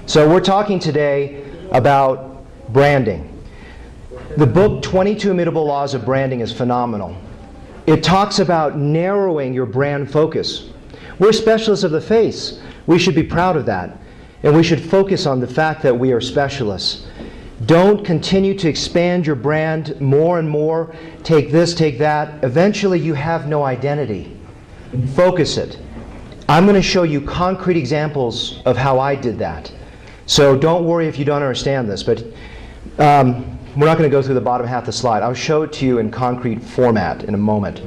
So we're talking today about branding. The book 22 Immutable Laws of Branding is phenomenal. It talks about narrowing your brand focus. We're specialists of the face. We should be proud of that. And we should focus on the fact that we are specialists. Don't continue to expand your brand more and more. Take this, take that. Eventually you have no identity. Focus it. I'm going to show you concrete examples of how I did that. So don't worry if you don't understand this, but we're not going to go through the bottom half of the slide. I'll show it to you in concrete format in a moment.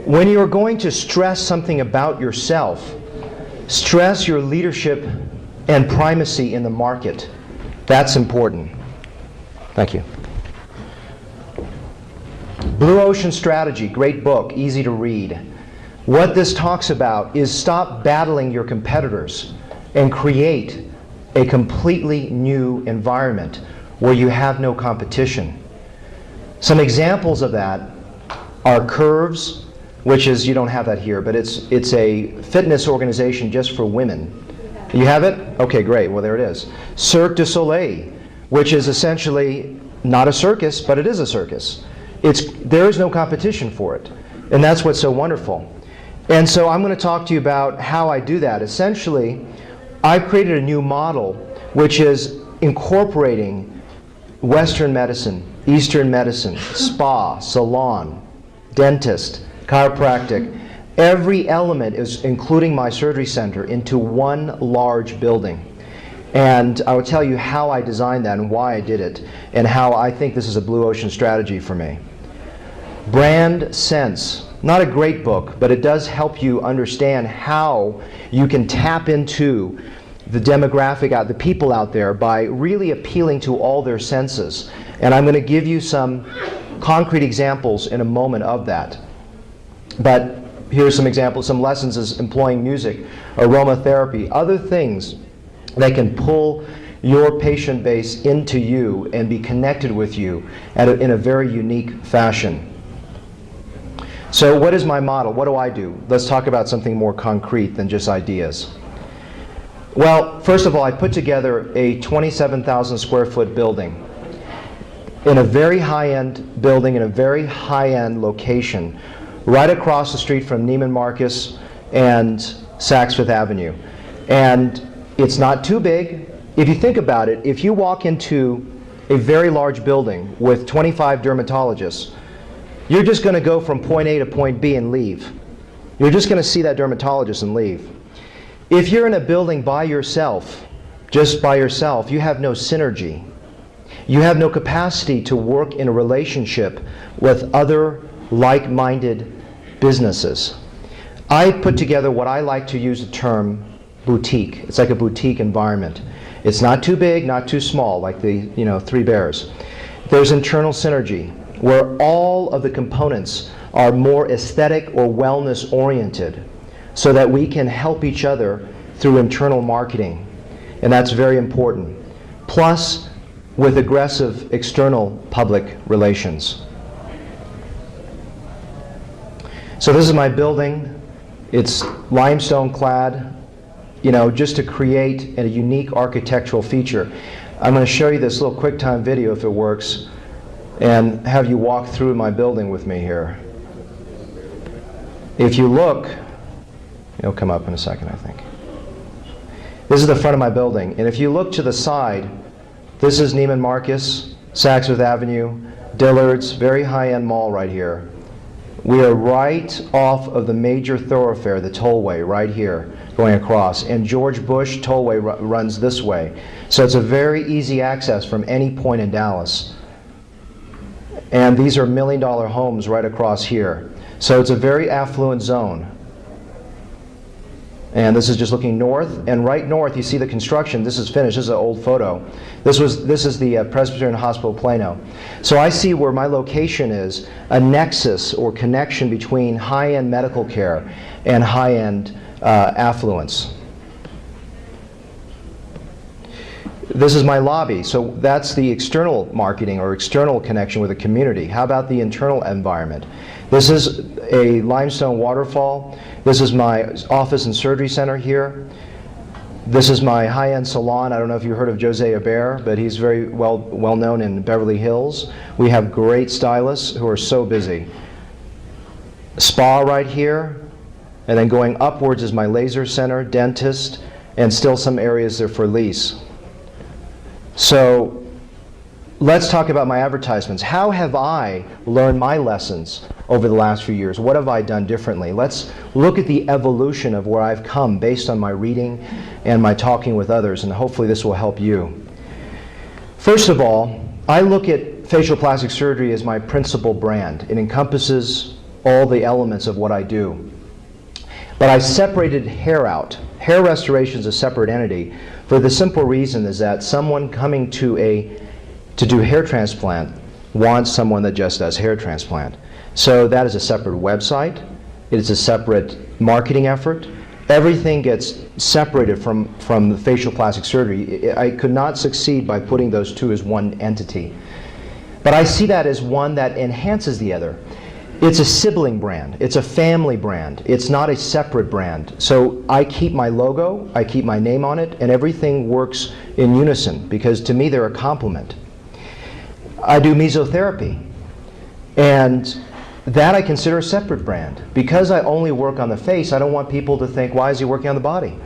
When you're going to stress something about yourself, stress your leadership and primacy in the market. That's important. Thank you. Blue Ocean Strategy, great book, easy to read. What this talks about is stop battling your competitors and create a completely new environment where you have no competition. Some examples of that are Curves, which is, you don't have that here, but it's a fitness organization just for women. You have it? Okay, great. Well, there it is. Cirque du Soleil, which is essentially not a circus, but it is a circus. There is no competition for it, and that's what's so wonderful. And so I'm going to talk to you about how I do that. Essentially, I've created a new model which is incorporating Western medicine, Eastern medicine, spa, salon, dentist, chiropractic. Every element is including my surgery center into one large building. And I will tell you how I designed that and why I did it and how I think this is a blue ocean strategy for me. Brand Sense. Not a great book, but it does help you understand how you can tap into the demographic, the people out there, by really appealing to all their senses. And I'm going to give you some concrete examples in a moment of that. But here's some examples, some lessons is employing music, aromatherapy, other things that can pull your patient base into you and be connected with you in a very unique fashion. So what is my model? What do I do? Let's talk about something more concrete than just ideas. Well, first of all, I put together a 27,000 square foot building in a very high-end building in a very high-end location right across the street from Neiman Marcus and Saks Fifth Avenue. And it's not too big. If you think about it, if you walk into a very large building with 25 dermatologists, you're just going to go from point A to point B and leave. You're just going to see that dermatologist and leave. If you're in a building by yourself, just by yourself, you have no synergy. You have no capacity to work in a relationship with other like-minded businesses. I put together what I like to use the term boutique. It's like a boutique environment. It's not too big, not too small, like the Three Bears. There's internal synergy, where all of the components are more aesthetic or wellness oriented, so that we can help each other through internal marketing. And that's very important. Plus, with aggressive external public relations. So this is my building. It's limestone clad, just to create a unique architectural feature. I'm going to show you this little QuickTime video, if it works, and have you walk through my building with me here. If you look, it'll come up in a second, I think. This is the front of my building, and if you look to the side, this is Neiman Marcus, Saks Fifth Avenue, Dillard's, very high-end mall right here. We are right off of the major thoroughfare, the tollway, right here, going across. And George Bush Tollway runs this way. So it's a very easy access from any point in Dallas. And these are million-dollar homes right across here. So it's a very affluent zone. And this is just looking north, and right north you see the construction. This is finished. This is an old photo. This is the Presbyterian Hospital Plano. So I see where my location is a nexus or connection between high-end medical care and high-end affluence. This is my lobby. So that's the external marketing or external connection with the community. How about the internal environment? This is a limestone waterfall. This is my office and surgery center here. This is my high-end salon. I don't know if you heard of Jose Abair, but he's very well known in Beverly Hills. We have great stylists who are so busy. Spa right here, and then going upwards is my laser center, dentist, and still some areas there for lease. So let's talk about my advertisements. How have I learned my lessons over the last few years? What have I done differently? Let's look at the evolution of where I've come based on my reading and my talking with others, and hopefully this will help you. First of all, I look at facial plastic surgery as my principal brand. It encompasses all the elements of what I do. But I separated hair out. Hair restoration is a separate entity for the simple reason is that someone coming to do hair transplant wants someone that just does hair transplant. So that is a separate website. It is a separate marketing effort. Everything gets separated from the facial plastic surgery. I could not succeed by putting those two as one entity. But I see that as one that enhances the other. It's a sibling brand. It's a family brand. It's not a separate brand. So I keep my logo, I keep my name on it, and everything works in unison because to me they're a complement. I do mesotherapy, and that I consider a separate brand. Because I only work on the face, I don't want people to think, why is he working on the body?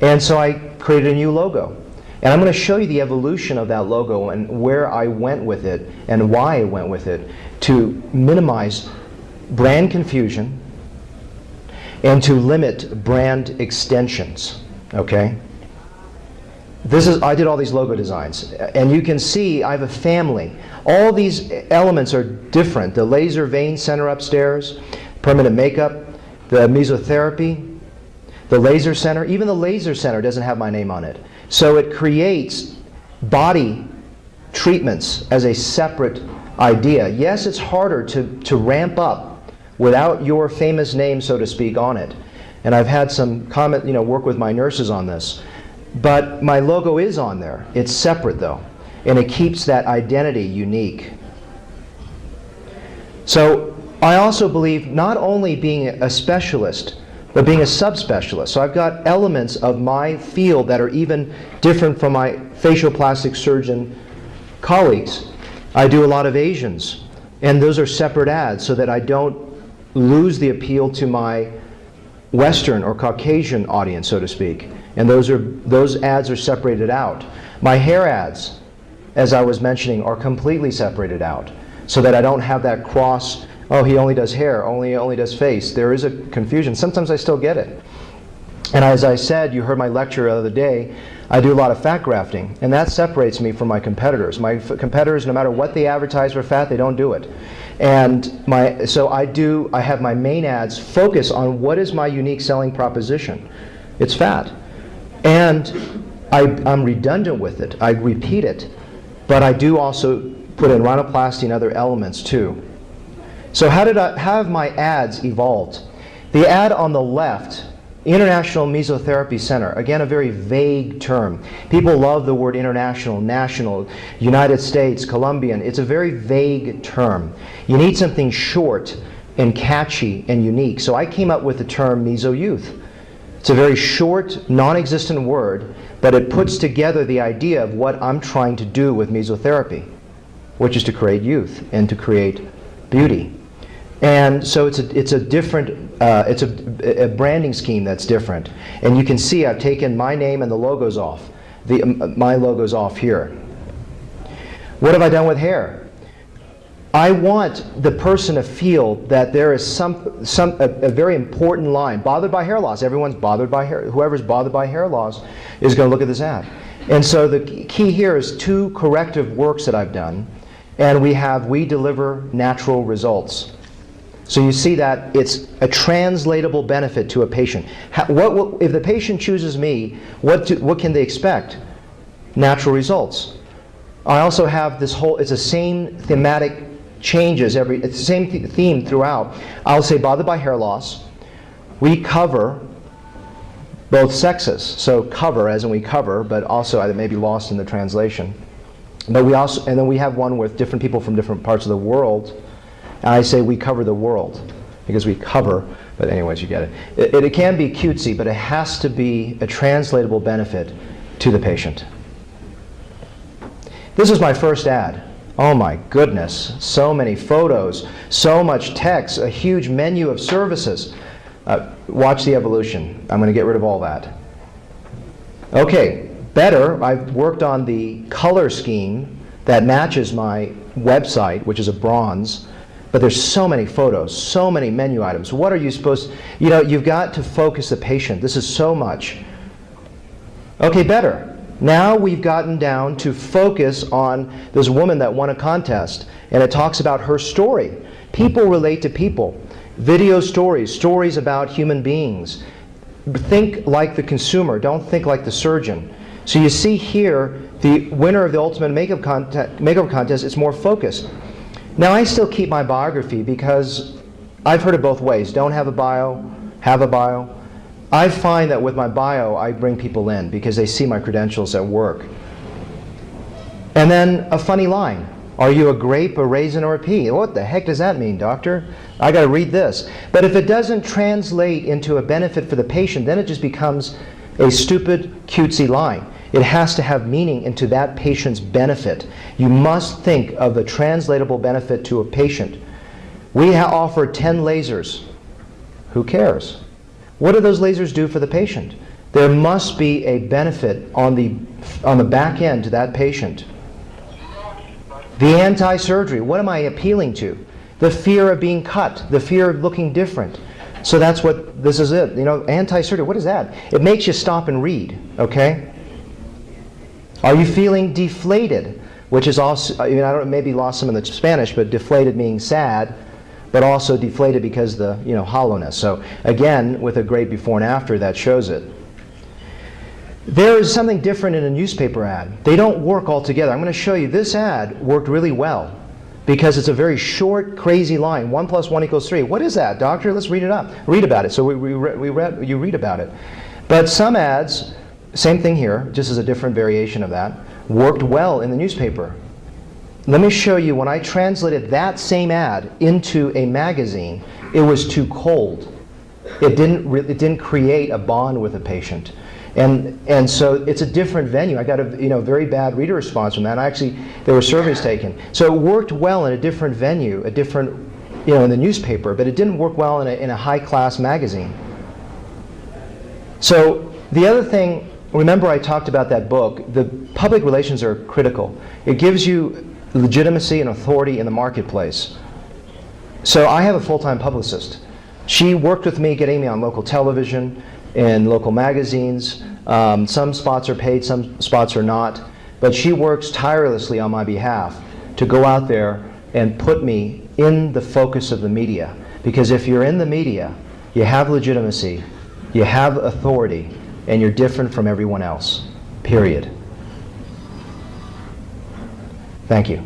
And so I created a new logo. And I'm going to show you the evolution of that logo and where I went with it and why I went with it to minimize brand confusion and to limit brand extensions, okay? I did all these logo designs, and you can see I have a family. All these elements are different. The laser vein center upstairs, permanent makeup, the mesotherapy, the laser center. Even the laser center doesn't have my name on it. So it creates body treatments as a separate idea. Yes, it's harder to ramp up without your famous name, so to speak, on it. And I've had some work with my nurses on this. But my logo is on there. It's separate though. And it keeps that identity unique. So I also believe not only being a specialist, but being a subspecialist. So I've got elements of my field that are even different from my facial plastic surgeon colleagues. I do a lot of Asians, and those are separate ads so that I don't lose the appeal to my Western or Caucasian audience, so to speak. And those ads are separated out. My hair ads, as I was mentioning, are completely separated out so that I don't have that cross, oh, he only does hair, only does face. There is a confusion. Sometimes I still get it. And as I said, you heard my lecture the other day, I do a lot of fat grafting, and that separates me from my competitors. My competitors, no matter what they advertise for fat, they don't do it. And so I have my main ads focus on what is my unique selling proposition. It's fat. And I'm redundant with it. I repeat it. But I do also put in rhinoplasty and other elements too. So how have my ads evolved? The ad on the left, International Mesotherapy Center, again a very vague term. People love the word international, national, United States, Colombian. It's a very vague term. You need something short and catchy and unique. So I came up with the term Meso Youth. It's a very short, non-existent word, but it puts together the idea of what I'm trying to do with mesotherapy, which is to create youth and to create beauty. And so it's a different, it's a branding scheme that's different. And you can see I've taken my name and the logos off. My logo's off here. What have I done with hair? I want the person to feel that there is a very important line. Bothered by hair loss. Everyone's bothered by hair. Whoever's bothered by hair loss is going to look at this ad. And so the key here is 2 corrective works that I've done. And we deliver natural results. So you see that it's a translatable benefit to a patient. If the patient chooses me, what can they expect? Natural results. I also have this it's the same thematic changes it's the same theme throughout. I'll say bothered by hair loss. We cover both sexes. So cover as in we cover, but also it may be lost in the translation. But then we have one with different people from different parts of the world. And I say we cover the world. because we cover, but anyways, you get it. It can be cutesy, but it has to be a translatable benefit to the patient. This is my first ad. Oh my goodness, so many photos, so much text, a huge menu of services. Watch the evolution. I'm going to get rid of all that. Okay, better, I've worked on the color scheme that matches my website, which is a bronze, but there's so many photos, so many menu items. What are you supposed to, you've got to focus the patient. This is so much. Okay, better. Now we've gotten down to focus on this woman that won a contest, and it talks about her story. People relate to people. Video stories, stories about human beings. Think like the consumer, don't think like the surgeon. So you see here, the winner of the Ultimate Makeup Contest is more focused. Now I still keep my biography because I've heard it both ways. Don't have a bio, have a bio. I find that with my bio, I bring people in because they see my credentials at work. And then a funny line. Are you a grape, a raisin, or a pea? What the heck does that mean, doctor? I got to read this. But if it doesn't translate into a benefit for the patient, then it just becomes a stupid, cutesy line. It has to have meaning into that patient's benefit. You must think of the translatable benefit to a patient. We offer 10 lasers. Who cares? What do those lasers do for the patient? There must be a benefit on the back end to that patient. The anti-surgery, what am I appealing to? The fear of being cut, the fear of looking different. So that's what, this is it. Anti-surgery, what is that? It makes you stop and read, okay? Are you feeling deflated? Which is also, I don't maybe lost some in the Spanish, but deflated meaning sad, but also deflated because the, hollowness. So again, with a great before and after, that shows it. There is something different in a newspaper ad. They don't work all together. I'm going to show you this ad worked really well because it's a very short, crazy line. 1 + 1 = 3. What is that, doctor? Let's read it up. Read about it. So you read about it. But some ads, same thing here, just as a different variation of that, worked well in the newspaper. Let me show you when I translated that same ad into a magazine, it was too cold. It didn't create a bond with the patient. And so it's a different venue. I got a very bad reader response from that. There were surveys taken. So it worked well in a different venue, a different, in the newspaper, but it didn't work well in a high-class magazine. So the other thing, remember I talked about that book. The public relations are critical. It gives you legitimacy and authority in the marketplace. So I have a full-time publicist. She worked with me, getting me on local television and local magazines. Some spots are paid, some spots are not. But she works tirelessly on my behalf to go out there and put me in the focus of the media. Because if you're in the media, you have legitimacy, you have authority, and you're different from everyone else. Period. Thank you.